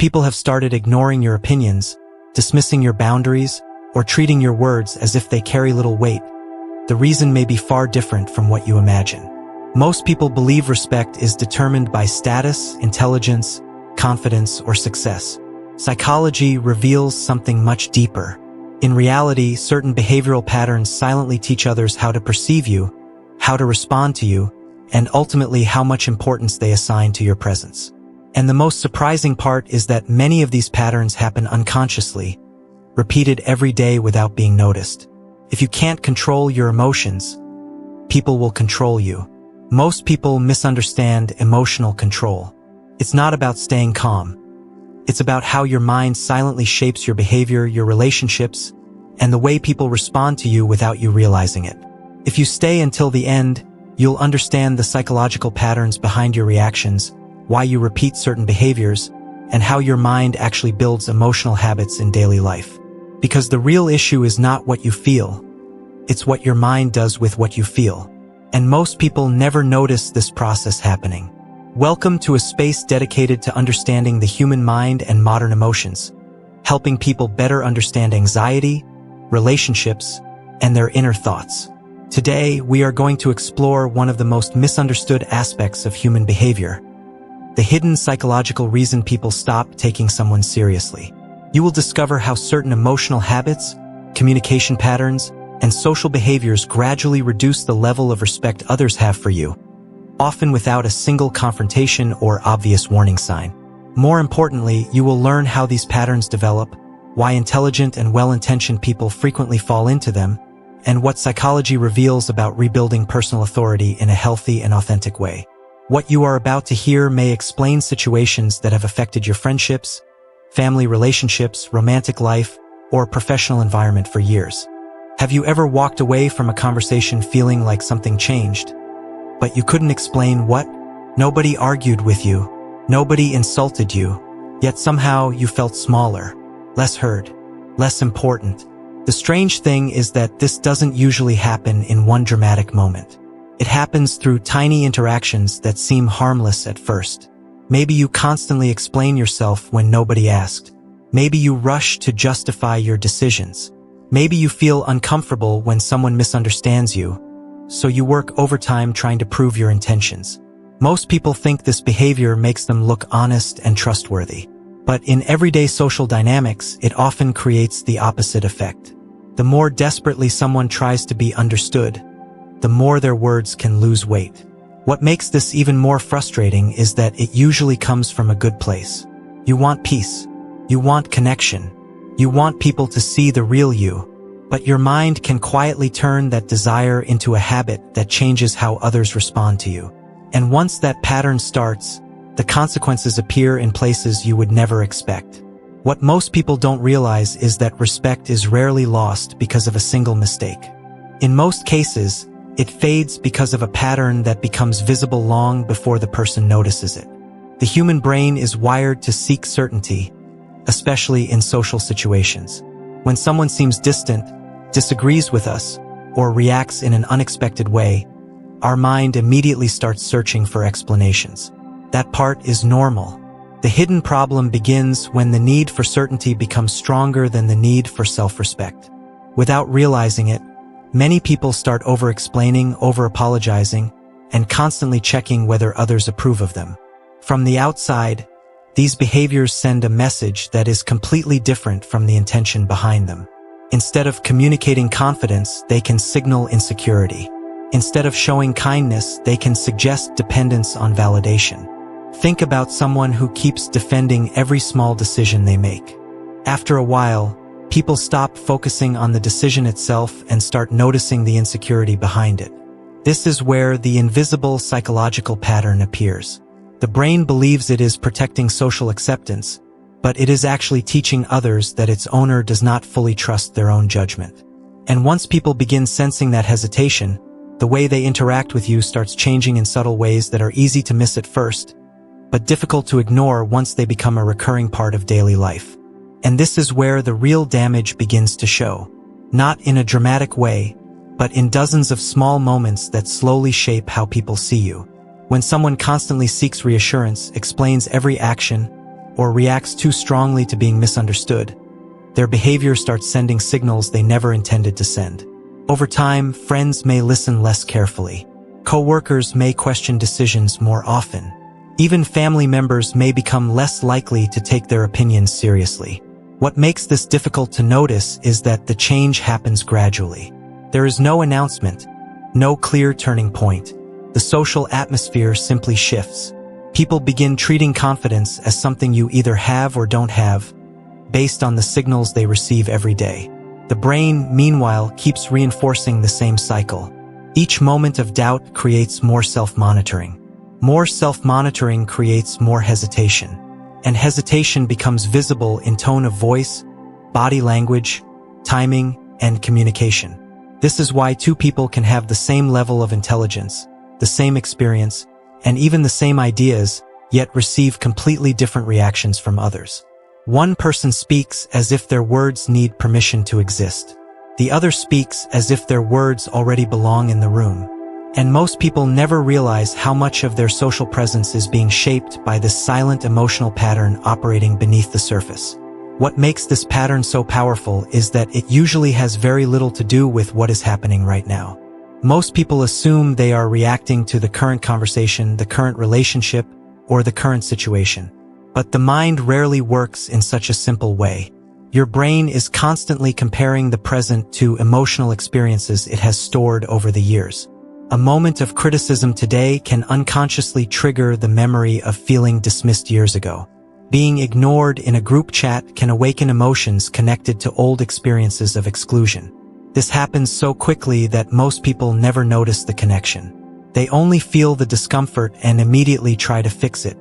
people have started ignoring your opinions, dismissing your boundaries, or treating your words as if they carry little weight, the reason may be far different from what you imagine. Most people believe respect is determined by status, intelligence, confidence, or success. Psychology reveals something much deeper. In reality, certain behavioral patterns silently teach others how to perceive you, how to respond to you, and ultimately how much importance they assign to your presence. And the most surprising part is that many of these patterns happen unconsciously, repeated every day without being noticed. If you can't control your emotions, people will control you. Most people misunderstand emotional control. It's not about staying calm. It's about how your mind silently shapes your behavior, your relationships, and the way people respond to you without you realizing it. If you stay until the end, you'll understand the psychological patterns behind your reactions, why you repeat certain behaviors, and how your mind actually builds emotional habits in daily life. Because the real issue is not what you feel, it's what your mind does with what you feel. And most people never notice this process happening. Welcome to a space dedicated to understanding the human mind and modern emotions, helping people better understand anxiety, relationships, and their inner thoughts. Today, we are going to explore one of the most misunderstood aspects of human behavior, the hidden psychological reason people stop taking someone seriously. You will discover how certain emotional habits, communication patterns, and social behaviors gradually reduce the level of respect others have for you, often without a single confrontation or obvious warning sign. More importantly, you will learn how these patterns develop, why intelligent and well-intentioned people frequently fall into them, and what psychology reveals about rebuilding personal authority in a healthy and authentic way. What you are about to hear may explain situations that have affected your friendships, family relationships, romantic life, or professional environment for years. Have you ever walked away from a conversation feeling like something changed, but you couldn't explain what? Nobody argued with you, nobody insulted you, yet somehow you felt smaller, less heard, less important. The strange thing is that this doesn't usually happen in one dramatic moment. It happens through tiny interactions that seem harmless at first. Maybe you constantly explain yourself when nobody asked. Maybe you rush to justify your decisions. Maybe you feel uncomfortable when someone misunderstands you, so you work overtime trying to prove your intentions. Most people think this behavior makes them look honest and trustworthy. But in everyday social dynamics, it often creates the opposite effect. The more desperately someone tries to be understood, the more their words can lose weight. What makes this even more frustrating is that it usually comes from a good place. You want peace. You want connection. You want people to see the real you. But your mind can quietly turn that desire into a habit that changes how others respond to you. And once that pattern starts, the consequences appear in places you would never expect. What most people don't realize is that respect is rarely lost because of a single mistake. In most cases, it fades because of a pattern that becomes visible long before the person notices it. The human brain is wired to seek certainty, especially in social situations. When someone seems distant, disagrees with us, or reacts in an unexpected way, our mind immediately starts searching for explanations. That part is normal. The hidden problem begins when the need for certainty becomes stronger than the need for self-respect. Without realizing it, many people start over-explaining, over-apologizing, and constantly checking whether others approve of them. From the outside, these behaviors send a message that is completely different from the intention behind them. Instead of communicating confidence, they can signal insecurity. Instead of showing kindness, they can suggest dependence on validation. Think about someone who keeps defending every small decision they make. After a while, people stop focusing on the decision itself and start noticing the insecurity behind it. This is where the invisible psychological pattern appears. The brain believes it is protecting social acceptance, but it is actually teaching others that its owner does not fully trust their own judgment. And once people begin sensing that hesitation, the way they interact with you starts changing in subtle ways that are easy to miss at first, but difficult to ignore once they become a recurring part of daily life. And this is where the real damage begins to show. Not in a dramatic way, but in dozens of small moments that slowly shape how people see you. When someone constantly seeks reassurance, explains every action, or reacts too strongly to being misunderstood, their behavior starts sending signals they never intended to send. Over time, friends may listen less carefully. Co-workers may question decisions more often. Even family members may become less likely to take their opinions seriously. What makes this difficult to notice is that the change happens gradually. There is no announcement, no clear turning point. The social atmosphere simply shifts. People begin treating confidence as something you either have or don't have, based on the signals they receive every day. The brain, meanwhile, keeps reinforcing the same cycle. Each moment of doubt creates more self-monitoring. More self-monitoring creates more hesitation. And hesitation becomes visible in tone of voice, body language, timing, and communication. This is why two people can have the same level of intelligence, the same experience, and even the same ideas, yet receive completely different reactions from others. One person speaks as if their words need permission to exist. The other speaks as if their words already belong in the room. And most people never realize how much of their social presence is being shaped by this silent emotional pattern operating beneath the surface. What makes this pattern so powerful is that it usually has very little to do with what is happening right now. Most people assume they are reacting to the current conversation, the current relationship, or the current situation. But the mind rarely works in such a simple way. Your brain is constantly comparing the present to emotional experiences it has stored over the years. A moment of criticism today can unconsciously trigger the memory of feeling dismissed years ago. Being ignored in a group chat can awaken emotions connected to old experiences of exclusion. This happens so quickly that most people never notice the connection. They only feel the discomfort and immediately try to fix it.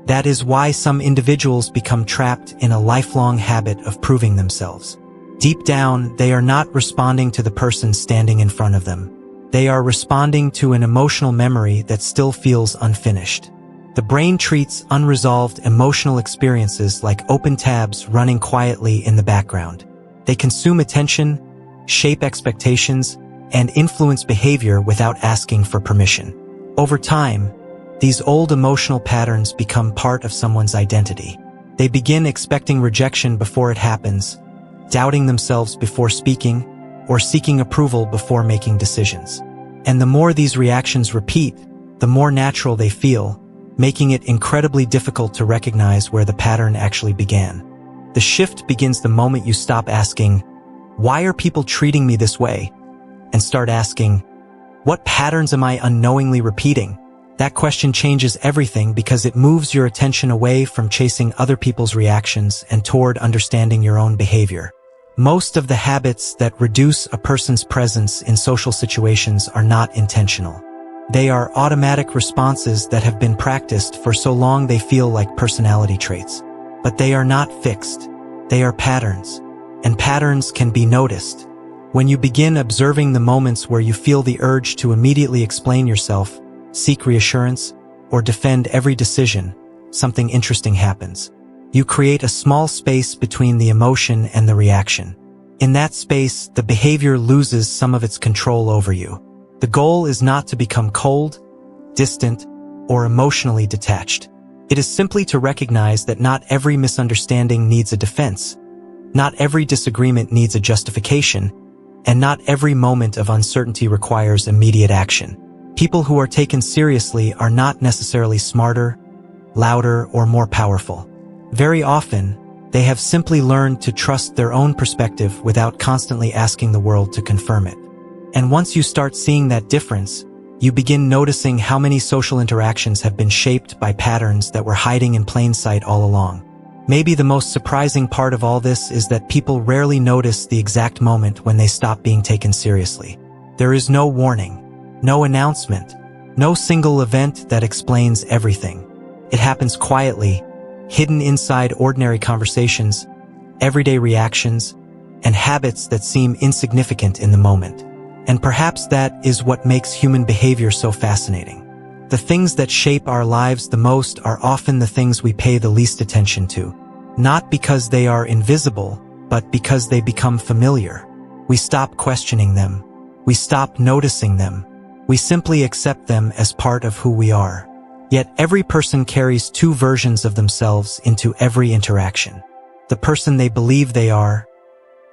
That is why some individuals become trapped in a lifelong habit of proving themselves. Deep down, they are not responding to the person standing in front of them. They are responding to an emotional memory that still feels unfinished. The brain treats unresolved emotional experiences like open tabs running quietly in the background. They consume attention, shape expectations, and influence behavior without asking for permission. Over time, these old emotional patterns become part of someone's identity. They begin expecting rejection before it happens, doubting themselves before speaking, or seeking approval before making decisions. And the more these reactions repeat, the more natural they feel, making it incredibly difficult to recognize where the pattern actually began. The shift begins the moment you stop asking, "Why are people treating me this way?" and start asking, "What patterns am I unknowingly repeating?" That question changes everything because it moves your attention away from chasing other people's reactions and toward understanding your own behavior. Most of the habits that reduce a person's presence in social situations are not intentional. They are automatic responses that have been practiced for so long they feel like personality traits. But they are not fixed. They are patterns. And patterns can be noticed. When you begin observing the moments where you feel the urge to immediately explain yourself, seek reassurance, or defend every decision, something interesting happens. You create a small space between the emotion and the reaction. In that space, the behavior loses some of its control over you. The goal is not to become cold, distant, or emotionally detached. It is simply to recognize that not every misunderstanding needs a defense, not every disagreement needs a justification, and not every moment of uncertainty requires immediate action. People who are taken seriously are not necessarily smarter, louder, or more powerful. Very often, they have simply learned to trust their own perspective without constantly asking the world to confirm it. And once you start seeing that difference, you begin noticing how many social interactions have been shaped by patterns that were hiding in plain sight all along. Maybe the most surprising part of all this is that people rarely notice the exact moment when they stop being taken seriously. There is no warning, no announcement, no single event that explains everything. It happens quietly, hidden inside ordinary conversations, everyday reactions, and habits that seem insignificant in the moment. And perhaps that is what makes human behavior so fascinating. The things that shape our lives the most are often the things we pay the least attention to, not because they are invisible, but because they become familiar. We stop questioning them. We stop noticing them. We simply accept them as part of who we are. Yet every person carries two versions of themselves into every interaction. The person they believe they are,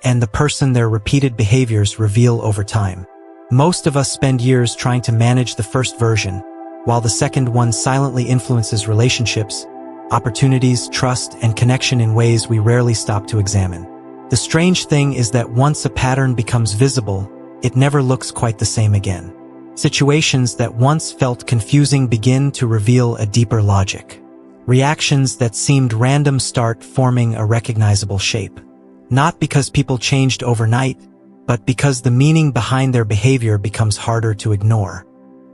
and the person their repeated behaviors reveal over time. Most of us spend years trying to manage the first version, while the second one silently influences relationships, opportunities, trust, and connection in ways we rarely stop to examine. The strange thing is that once a pattern becomes visible, it never looks quite the same again. Situations that once felt confusing begin to reveal a deeper logic. Reactions that seemed random start forming a recognizable shape. Not because people changed overnight, but because the meaning behind their behavior becomes harder to ignore.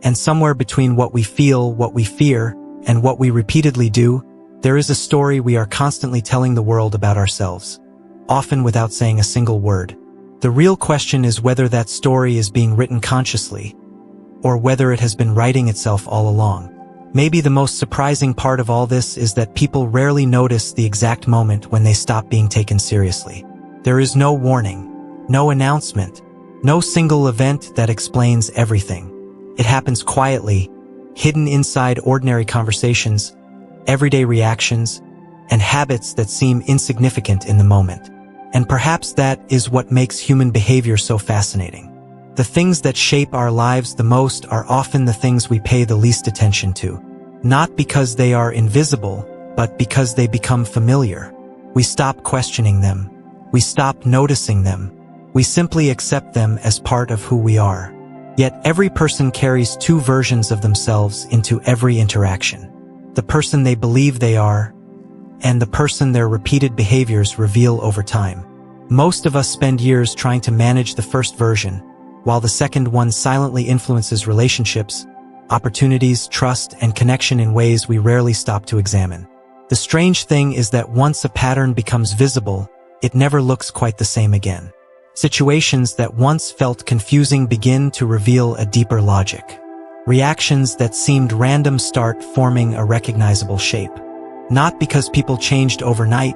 And somewhere between what we feel, what we fear, and what we repeatedly do, there is a story we are constantly telling the world about ourselves, often without saying a single word. The real question is whether that story is being written consciously, or whether it has been writing itself all along. Maybe the most surprising part of all this is that people rarely notice the exact moment when they stop being taken seriously. There is no warning, no announcement, no single event that explains everything. It happens quietly, hidden inside ordinary conversations, everyday reactions, and habits that seem insignificant in the moment. And perhaps that is what makes human behavior so fascinating. The things that shape our lives the most are often the things we pay the least attention to. Not because they are invisible, but because they become familiar. We stop questioning them. We stop noticing them. We simply accept them as part of who we are. Yet every person carries two versions of themselves into every interaction. The person they believe they are, and the person their repeated behaviors reveal over time. Most of us spend years trying to manage the first version, while the second one silently influences relationships, opportunities, trust, and connection in ways we rarely stop to examine. The strange thing is that once a pattern becomes visible, it never looks quite the same again. Situations that once felt confusing begin to reveal a deeper logic. Reactions that seemed random start forming a recognizable shape. Not because people changed overnight,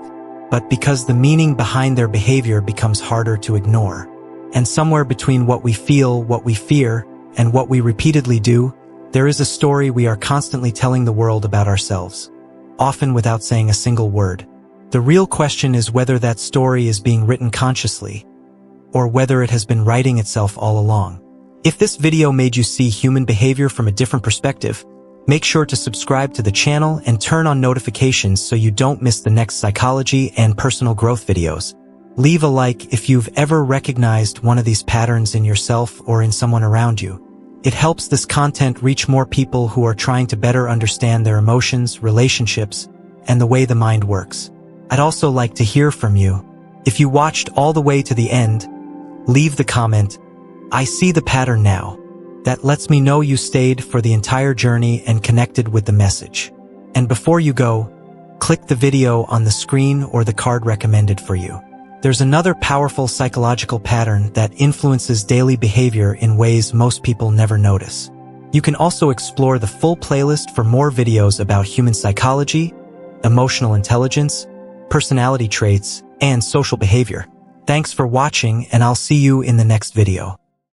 but because the meaning behind their behavior becomes harder to ignore. And somewhere between what we feel, what we fear, and what we repeatedly do, there is a story we are constantly telling the world about ourselves, often without saying a single word. The real question is whether that story is being written consciously, or whether it has been writing itself all along. If this video made you see human behavior from a different perspective, make sure to subscribe to the channel and turn on notifications so you don't miss the next psychology and personal growth videos. Leave a like if you've ever recognized one of these patterns in yourself or in someone around you. It helps this content reach more people who are trying to better understand their emotions, relationships, and the way the mind works. I'd also like to hear from you. If you watched all the way to the end, leave the comment, "I see the pattern now." That lets me know you stayed for the entire journey and connected with the message. And before you go, click the video on the screen or the card recommended for you. There's another powerful psychological pattern that influences daily behavior in ways most people never notice. You can also explore the full playlist for more videos about human psychology, emotional intelligence, personality traits, and social behavior. Thanks for watching, and I'll see you in the next video.